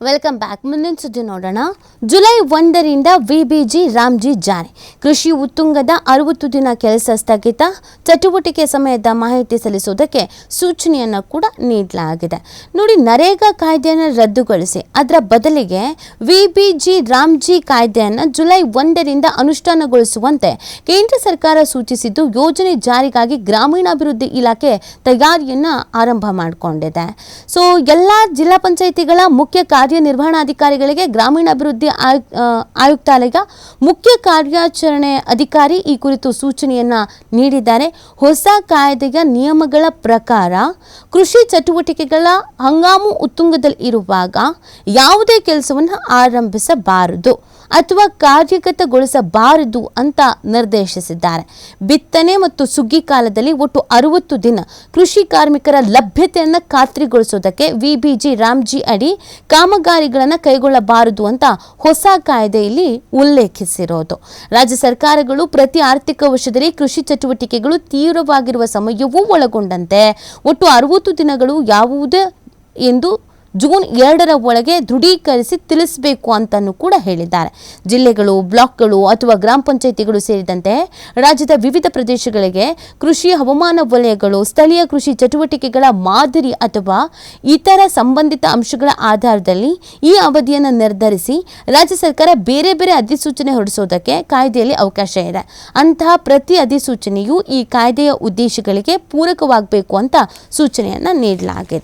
Welcome back. ಮುಂದಿನ ಸುದ್ದಿ ನೋಡೋಣ. ಜುಲೈ 1ರಿಂದ ವಿಬಿಜಿ ರಾಮ್ಜಿ ಜಾರಿ. ಕೃಷಿ ಉತ್ತುಂಗದ 60 ದಿನ ಕೆಲಸ ಸ್ಥಗಿತ, ಚಟುವಟಿಕೆ ಸಮಯದ ಮಾಹಿತಿ ಸಲ್ಲಿಸುವುದಕ್ಕೆ ಸೂಚನೆಯನ್ನು ಕೂಡ ನೀಡಲಾಗಿದೆ. ನೋಡಿ, ನರೇಗಾ ಕಾಯ್ದೆಯನ್ನು ರದ್ದುಗೊಳಿಸಿ ಅದರ ಬದಲಿಗೆ ವಿಬಿಜಿ ರಾಮ್ಜಿ ಕಾಯ್ದೆಯನ್ನು ಜುಲೈ 1ರಿಂದ ಅನುಷ್ಠಾನಗೊಳಿಸುವಂತೆ ಕೇಂದ್ರ ಸರ್ಕಾರ ಸೂಚಿಸಿದ್ದು, ಯೋಜನೆ ಜಾರಿಗಾಗಿ ಗ್ರಾಮೀಣಾಭಿವೃದ್ಧಿ ಇಲಾಖೆ ತಯಾರಿಯನ್ನು ಆರಂಭ ಮಾಡಿಕೊಂಡಿದೆ. ಸೊ ಎಲ್ಲ ಜಿಲ್ಲಾ ಪಂಚಾಯಿತಿಗಳ ಮುಖ್ಯ ಕಾರ್ಯನಿರ್ವಹಣಾಧಿಕಾರಿಗಳಿಗೆ ಗ್ರಾಮೀಣಾಭಿವೃದ್ಧಿ ಆಯುಕ್ತಾಲಯ ಮುಖ್ಯ ಕಾರ್ಯಾಚರಣೆ ಅಧಿಕಾರಿ ಈ ಕುರಿತು ಸೂಚನೆಯನ್ನ ನೀಡಿದ್ದಾರೆ. ಹೊಸ ಕಾಯ್ದೆಯ ನಿಯಮಗಳ ಪ್ರಕಾರ ಕೃಷಿ ಚಟುವಟಿಕೆಗಳ ಹಂಗಾಮು ಉತ್ತುಂಗದಲ್ಲಿ ಇರುವಾಗ ಯಾವುದೇ ಕೆಲಸವನ್ನು ಆರಂಭಿಸಬಾರದು ಅಥವಾ ಕಾರ್ಯಗತಗೊಳಿಸಬಾರದು ಅಂತ ನಿರ್ದೇಶಿಸಿದ್ದಾರೆ. ಬಿತ್ತನೆ ಮತ್ತು ಸುಗ್ಗಿ ಕಾಲದಲ್ಲಿ ಒಟ್ಟು 60 ದಿನ ಕೃಷಿ ಕಾರ್ಮಿಕರ ಲಭ್ಯತೆಯನ್ನು ಖಾತ್ರಿಗೊಳಿಸುವುದಕ್ಕೆ ವಿಬಿಜಿ ರಾಮ್ಜಿ ಅಡಿ ಕಾಮಗಾರಿಗಳನ್ನು ಕೈಗೊಳ್ಳಬಾರದು ಅಂತ ಹೊಸ ಕಾಯ್ದೆಯಲ್ಲಿ ಉಲ್ಲೇಖಿಸಿರೋದು. ರಾಜ್ಯ ಸರ್ಕಾರಗಳು ಪ್ರತಿ ಆರ್ಥಿಕ ವರ್ಷದಲ್ಲಿ ಕೃಷಿ ಚಟುವಟಿಕೆಗಳು ತೀವ್ರವಾಗಿರುವ ಸಮಯವೂ ಒಳಗೊಂಡಂತೆ ಒಟ್ಟು 60 ದಿನಗಳು ಯಾವುದೇ ಎಂದು ಜೂನ್ 2ರ ಒಳಗೆ ದೃಢೀಕರಿಸಿ ತಿಳಿಸಬೇಕು ಅಂತಲೂ ಕೂಡ ಹೇಳಿದ್ದಾರೆ. ಜಿಲ್ಲೆಗಳು, ಬ್ಲಾಕ್ಗಳು ಅಥವಾ ಗ್ರಾಮ ಪಂಚಾಯಿತಿಗಳು ಸೇರಿದಂತೆ ರಾಜ್ಯದ ವಿವಿಧ ಪ್ರದೇಶಗಳಿಗೆ ಕೃಷಿ ಹವಾಮಾನ ವಲಯಗಳು, ಸ್ಥಳೀಯ ಕೃಷಿ ಚಟುವಟಿಕೆಗಳ ಮಾದರಿ ಅಥವಾ ಇತರ ಸಂಬಂಧಿತ ಅಂಶಗಳ ಆಧಾರದಲ್ಲಿ ಈ ಅವಧಿಯನ್ನು ನಿರ್ಧರಿಸಿ ರಾಜ್ಯ ಸರ್ಕಾರ ಬೇರೆ ಬೇರೆ ಅಧಿಸೂಚನೆ ಹೊರಡಿಸೋದಕ್ಕೆ ಕಾಯ್ದೆಯಲ್ಲಿ ಅವಕಾಶ ಇದೆ. ಅಂತಹ ಪ್ರತಿ ಅಧಿಸೂಚನೆಯು ಈ ಕಾಯ್ದೆಯ ಉದ್ದೇಶಗಳಿಗೆ ಪೂರಕವಾಗಬೇಕು ಅಂತ ಸೂಚನೆಯನ್ನು ನೀಡಲಾಗಿದೆ.